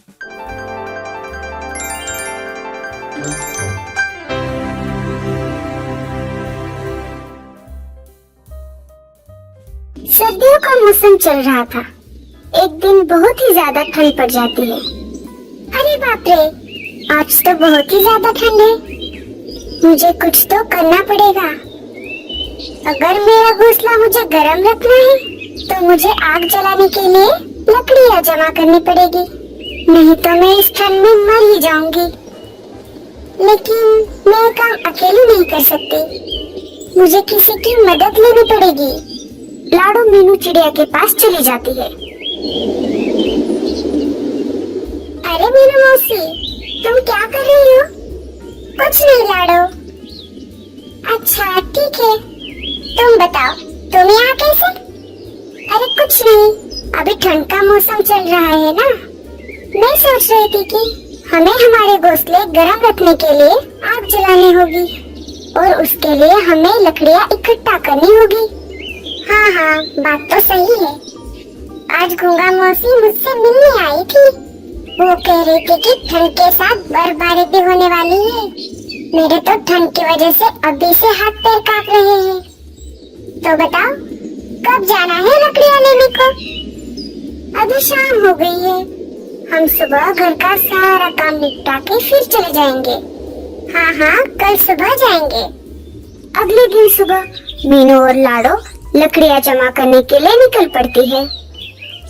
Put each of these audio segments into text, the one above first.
सर्दियों का मौसम चल रहा था। एक दिन बहुत ही ज्यादा ठंड पड़ जाती है। अरे बाप रे, आज तो बहुत ही ज्यादा ठंड है। मुझे कुछ तो करना पड़ेगा। अगर मेरा घोंसला मुझे गर्म रखना है तो मुझे आग जलाने के लिए लकड़ियाँ जमा करनी पड़ेगी, नहीं तो मैं इस ठंड में मर ही जाऊंगी। लेकिन मैं काम अकेली नहीं कर सकती, मुझे किसी की मदद लेनी पड़ेगी। लाडो मीनू चिड़िया के पास चली जाती है। अरे मीनू मौसी, तुम क्या कर रही हो? कुछ नहीं लाडो। अच्छा ठीक है, तुम बताओ तुम यहाँ कैसे? अरे कुछ नहीं, अभी ठंड का मौसम चल रहा है ना, मैं सोच रही थी कि हमें हमारे घोंसले गर्म रखने के लिए आग जलानी होगी और उसके लिए हमें लकड़ियाँ इकट्ठा करनी होगी। हाँ, बात तो सही है। आज गंगा मौसी मुझसे मिलने आई थी। वो कह रही थी कि ठंड के साथ बर्फबारी भी होने वाली है। मेरे तो ठंड की वजह से अभी से हाथ पैर कांप रहे हैं। तो बताओ कब जाना है लकड़ियाँ लेने को? अभी शाम हो गई है, हम सुबह घर का सारा काम निपटा के फिर चले जाएंगे। हाँ, कल सुबह जाएंगे। अगले दिन सुबह मीनू और लाडो लकड़ियाँ जमा करने के लिए निकल पड़ती है।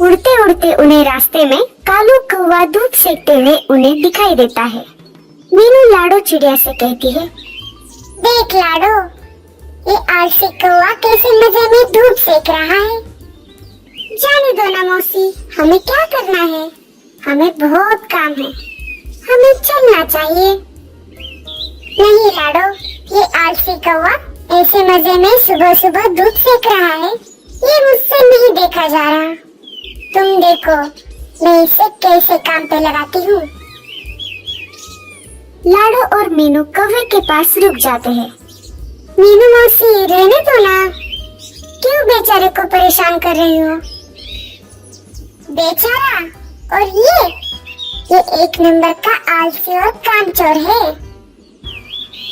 उड़ते उड़ते उन्हें रास्ते में कालू कौवा धूप सेकते हुए उन्हें दिखाई देता है। मीनू लाडो चिड़िया से कहती है, देख लाडो, ये आलसी कौवा कैसे मजे में धूप सेक रहा है। जाने दो ना मौसी, हमें क्या करना है, हमें बहुत काम है, हमें चलना चाहिए। नहीं लाडो, ये आलसी कौवा ऐसे मजे में सुबह सुबह धूप सेक रहा है, ये मुझसे नहीं देखा जा रहा। तुम देखो मैं इसे कैसे काम पे लगाती हूँ। लाडो और मीनू कौवे के पास रुक जाते हैं। मीनू मौसी रहने दो ना, क्यों बेचारे को परेशान कर रही हो? बेचारा? और ये एक नंबर का आलसी और कामचोर है।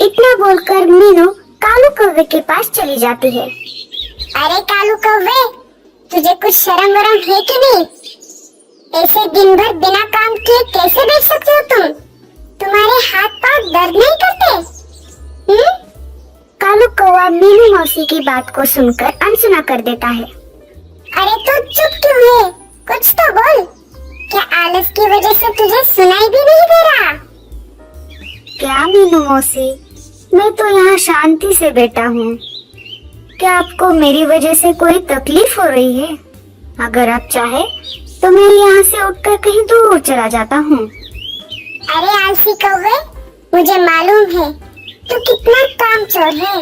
इतना बोलकर मीनू कालू कौवे के पास चली जाती है। अरे कालू कौवे, तुझे कुछ शर्म वरम है कि नहीं? ऐसे दिन भर बिना काम किए कैसे बैठ सकते हो तुम? तुम्हारे हाथ पांव दर्द नहीं करते? कालू कौवा मीनू मौसी की बात को सुनकर अनसुना कर देता है। अरे तू चुप क्यों है? कुछ तो बोल। क्या आलस की वजह से तुझे सुनाई भी नहीं दे रहा? क्या मीनू मौसी, मैं तो यहाँ शांति से बैठा हूँ। क्या आपको मेरी वजह से कोई तकलीफ हो रही है? अगर आप चाहे तो मैं यहाँ से उठकर कहीं दूर चला जाता हूँ। अरे आलसी कौवे, मुझे मालूम है तू कितना कामचोर है,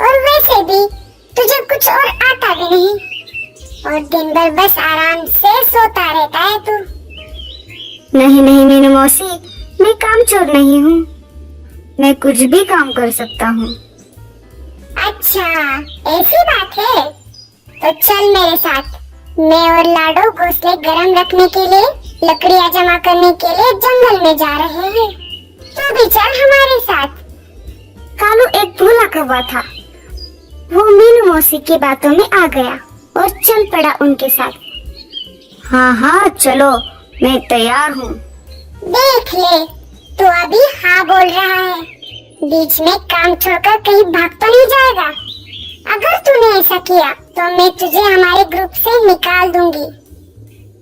और वैसे भी तुझे कुछ और आता भी नहीं, और दिन भर बस आराम से सोता रहता है तू। नहीं मीनू मौसी, मैं कामचोर नहीं हूँ, मैं कुछ भी काम कर सकता हूँ। अच्छा ऐसी बात है, तो चल मेरे साथ। मैं और लाडो घोंसले गर्म रखने के लिए लकड़ियाँ जमा करने के लिए जंगल में जा रहे हैं, तू भी चल हमारे साथ। कालू एक भोला कौवा था, वो मीनू मौसी की बातों में आ गया और चल पड़ा उनके साथ। हाँ चलो, मैं तैयार हूँ। देख ले, तू अभी हाँ बोल रहा है, बीच में काम छोड़कर कहीं भाग तो नहीं जाएगा। अगर तूने ऐसा किया तो मैं तुझे हमारे ग्रुप से निकाल दूंगी।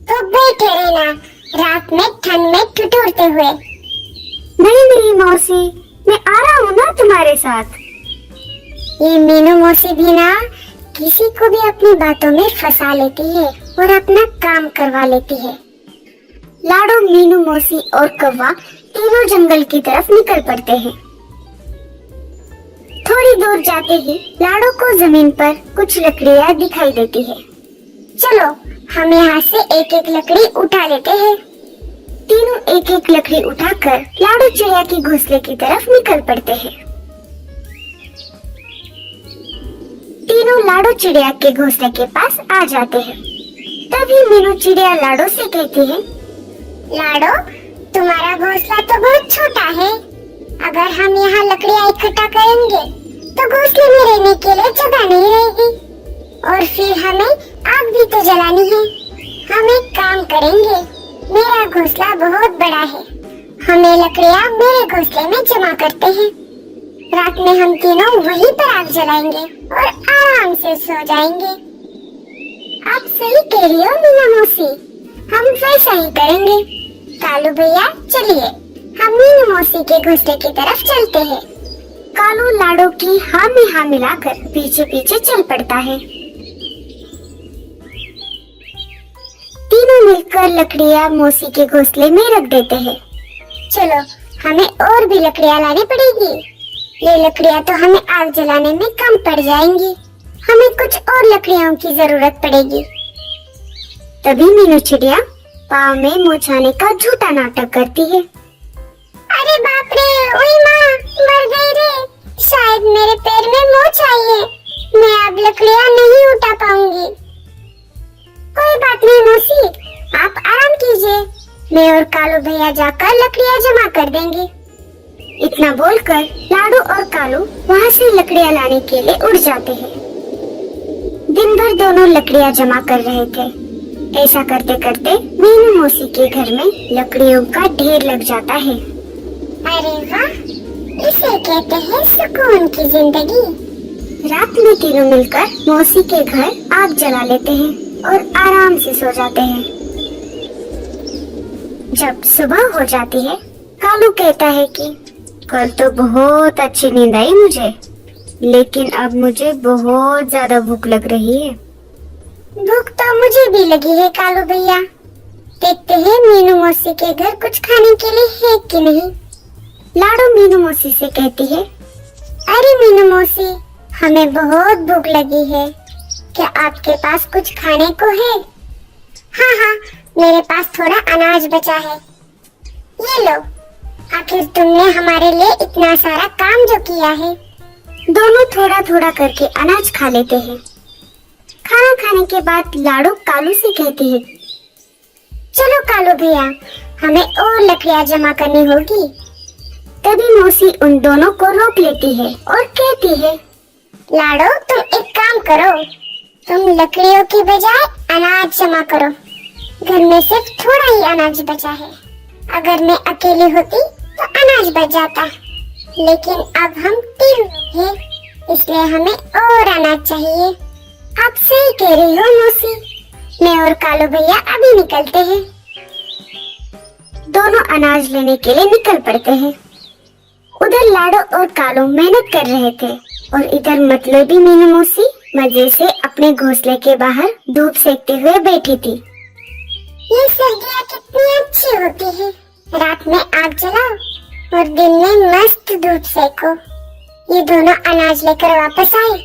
तो बैठे रहना रात में ठंड में ठिठुरते हुए। नहीं मौसी, मैं आ रहा हूँ ना तुम्हारे साथ। ये मीनू मौसी भी ना किसी को भी अपनी बातों में फंसा लेती है और अपना काम करवा लेती है। लाडो, मीनू मौसी और कौवा तीनों जंगल की तरफ निकल पड़ते हैं। थोड़ी दूर जाते ही लाडो को जमीन पर कुछ लकड़ियाँ दिखाई देती है। चलो हम यहाँ से एक एक लकड़ी उठा लेते हैं। तीनों एक एक लकड़ी उठाकर लाडो चिड़िया के घोंसले की तरफ निकल पड़ते हैं। तीनों लाडो चिड़िया के घोंसले के पास आ जाते हैं। तभी मीनू चिड़िया लाडो से कहती है, लाडो तुम्हारा घोंसला तो बहुत छोटा है। अगर हम यहाँ लकड़ियाँ इकट्ठा करेंगे तो घोंसले में रहने के लिए जगह नहीं रहेगी, और फिर हमें आग भी तो जलानी है। हम एक काम करेंगे, मेरा घोंसला बहुत बड़ा है, हमें लकड़ियाँ मेरे घोंसले में जमा करते हैं। रात में हम तीनों वहीं पर आग जलाएंगे और आराम से सो जाएंगे। आप सही कह रही हो मीना मौसी, हम वैसा ही करेंगे। कालू भैया चलिए, हम मीनू मौसी के घोंसले की तरफ चलते हैं। कालू लाडो की हाँ में हाँ मिलाकर पीछे पीछे चल पड़ता है। तीनों मिलकर लकड़ियाँ मौसी के घोंसले में रख देते हैं। चलो, हमें और भी लकड़ियाँ लानी पड़ेगी। ये लकड़ियाँ तो हमें आग जलाने में कम पड़ जाएंगी, हमें कुछ और लकड़ियों की जरूरत पड़ेगी। तभी मीनू चिड़िया पाँव में मोछाने का झूठा नाटक करती है। अरे बाप रे, ओए माँ, मर गई रे, शायद मेरे पैर में मोच आई है, मैं अब लकड़ियाँ नहीं उठा पाऊंगी। कोई बात नहीं मौसी, आप आराम कीजिए, मैं और कालू भैया जाकर लकड़ियाँ जमा कर देंगे। इतना बोलकर लाडू और कालू वहाँ से लकड़ियाँ लाने के लिए उड़ जाते हैं। दिन भर दोनों लकड़ियाँ जमा कर रहे थे। ऐसा करते करते मीनू मौसी के घर में लकड़ियों का ढेर लग जाता है। अरे वाह, इसे कहते हैं सुकून की जिंदगी। रात में तीनों मिलकर मौसी के घर आग जला लेते हैं और आराम से सो जाते हैं। जब सुबह हो जाती है, कालू कहता है कि कल तो बहुत अच्छी नींद आई मुझे, लेकिन अब मुझे बहुत ज्यादा भूख लग रही है। भूख तो मुझे भी लगी है कालू भैया, देखते हैं मीनू मौसी के घर कुछ खाने के लिए है कि नहीं। लाडो मीनू मौसी से कहती है, अरे मीनू मौसी, हमें बहुत भूख लगी है, क्या आपके पास कुछ खाने को है? हाँ हाँ, मेरे पास थोड़ा अनाज बचा है, ये लो। आखिर तुमने हमारे लिए इतना सारा काम जो किया है। दोनों थोड़ा थोड़ा करके अनाज खा लेते हैं। खाना खाने के बाद लाडो कालू से कहती है, चलो कालू भैया, हमें और लकड़ियाँ जमा करनी होगी। तभी मौसी उन दोनों को रोक लेती है और कहती है, लाडो तुम एक काम करो, तुम लकड़ियों की बजाय अनाज जमा करो, घर में सिर्फ थोड़ा ही अनाज बचा है। अगर मैं अकेली होती तो अनाज बच जाता, लेकिन अब हम तीन हैं, इसलिए हमें और अनाज चाहिए। आप सही कह रही हो मौसी, मैं और कालू भैया अभी निकलते हैं। दोनों अनाज लेने के लिए निकल पड़ते हैं। उधर लाडो और कालू मेहनत कर रहे थे और इधर मतलबी मीनू मौसी मजे से अपने घोंसले के बाहर धूप सेकते हुए बैठी थी। ये सर्दियाँ कितनी अच्छी होती है, रात में आग जलाओ और दिन में मस्त धूप सेको। ये दोनों अनाज लेकर वापस आए,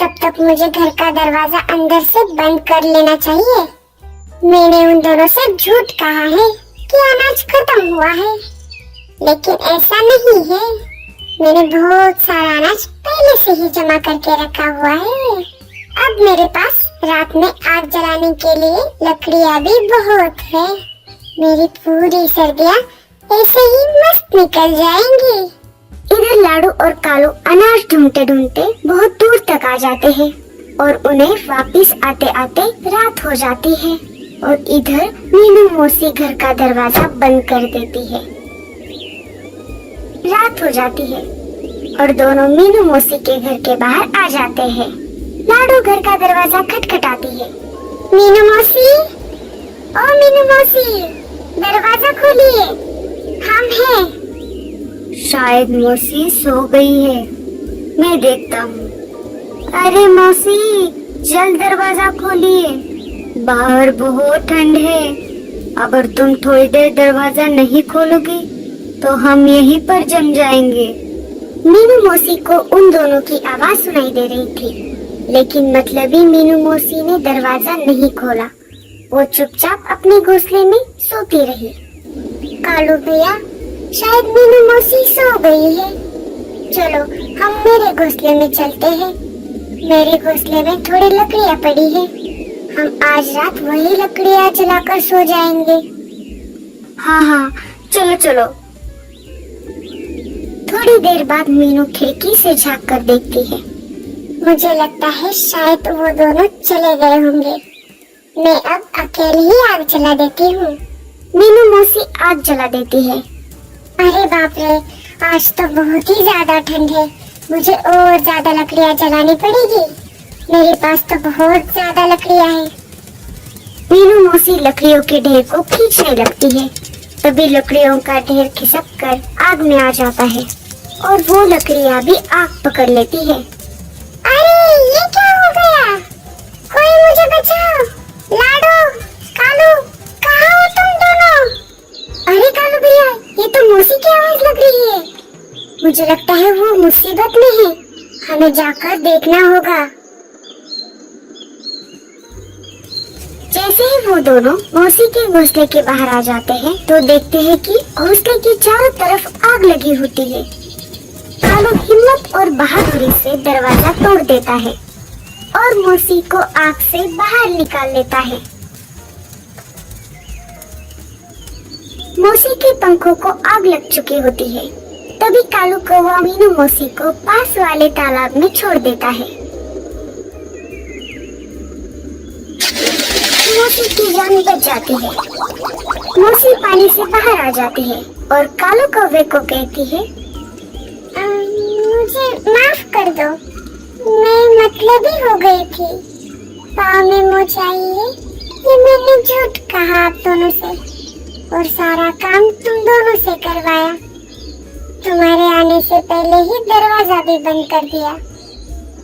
तब तक मुझे घर का दरवाजा अंदर से बंद कर लेना चाहिए। मैंने उन दोनों से झूठ कहा है कि अनाज खत्म हुआ है, लेकिन ऐसा नहीं है, मैंने बहुत सारा अनाज पहले से ही जमा करके रखा हुआ है। अब मेरे पास रात में आग जलाने के लिए लकड़ियाँ भी बहुत है। मेरी पूरी सर्दियाँ ऐसे ही मस्त निकल जाएंगी। इधर लाडू और कालू अनाज ढूंढते ढूंढते बहुत दूर तक आ जाते हैं और उन्हें वापस आते आते रात हो जाती है और इधर मीनू मौसी घर का दरवाजा बंद कर देती है। रात हो जाती है और दोनों मीनू मौसी के घर के बाहर आ जाते हैं। लाडू घर का दरवाजा खटखटाती है। मीनू मौसी, ओ मीनू मौसी, दरवाजा खोलिए, हम हैं। शायद मौसी सो गई है, मैं देखता हूँ। अरे मौसी, जल्द दरवाजा खोलिए, बाहर बहुत ठंड है। अगर तुम थोड़ी देर दरवाजा नहीं खोलोगी तो हम यहीं पर जम जाएंगे। मीनू मौसी को उन दोनों की आवाज सुनाई दे रही थी, लेकिन मतलबी मीनू मौसी ने दरवाजा नहीं खोला। वो चुपचाप अपने घोंसले में सोती रही। कालू भैया, शायद मीनू मौसी सो गई है। चलो हम मेरे घोंसले में चलते हैं। मेरे घोंसले में थोड़ी लकड़ियाँ पड़ी है, हम आज रात वही लकड़ियाँ जलाकर सो जाएंगे। हाँ हाँ, चलो चलो। थोड़ी देर बाद मीनू खिड़की से झांक कर देखती है। मुझे लगता है शायद वो दोनों चले गए होंगे। मैं अब अकेले ही आग जला देती हूँ। मीनू मौसी आग जला देती है। अरे बाप रे, आज तो बहुत ही ज्यादा ठंड है। मुझे और ज्यादा लकड़ियाँ जलानी पड़ेगी। मेरे पास तो बहुत ज्यादा लकड़ियाँ हैं। मीनू मौसी लकड़ियों के ढेर को खींचने लगती है। तभी लकड़ियों का ढेर खिसक कर आग में आ जाता है और वो लकड़ियाँ भी आग पकड़ लेती है। अरे ये क्या हो गया? कोई मुझे बचाओ। लाडो, कालू, कहाँ हो तुम दोनों? अरे कालू भैया, ये तो मौसी की आवाज लग रही है। मुझे लगता है वो मुसीबत में है। हमें जाकर देखना होगा। जैसे ही वो दोनों मौसी के घोंसले के बाहर आ जाते हैं तो देखते हैं कि घोंसले की चारों तरफ आग लगी होती है। कालू हिम्मत और बहादुरी से दरवाजा तोड़ देता है और मौसी को आग से बाहर निकाल लेता है। मौसी के पंखों को आग लग चुकी होती है। तभी कालू कौवा मीनू मौसी को पास वाले तालाब में छोड़ देता है। मौसी की जान बच जाती है। मौसी पानी से बाहर आ जाती है और कालू कौवे को कहती है, मुझे माफ कर दो, मैं मतलबी हो गई थी। पाँव में मोच आई है। ये मैंने झूठ कहा आप दोनों से और सारा काम तुम दोनों से करवाया। तुम्हारे आने से पहले ही दरवाजा भी बंद कर दिया,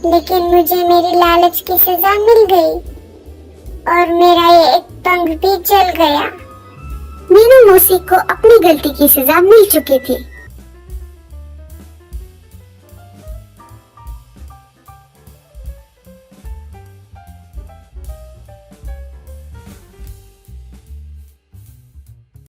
लेकिन मुझे मेरी लालच की सजा मिल गई और मेरा ये एक पंख भी जल गया। मीनू मौसी को अपनी गलती की सजा मिल चुकी थी।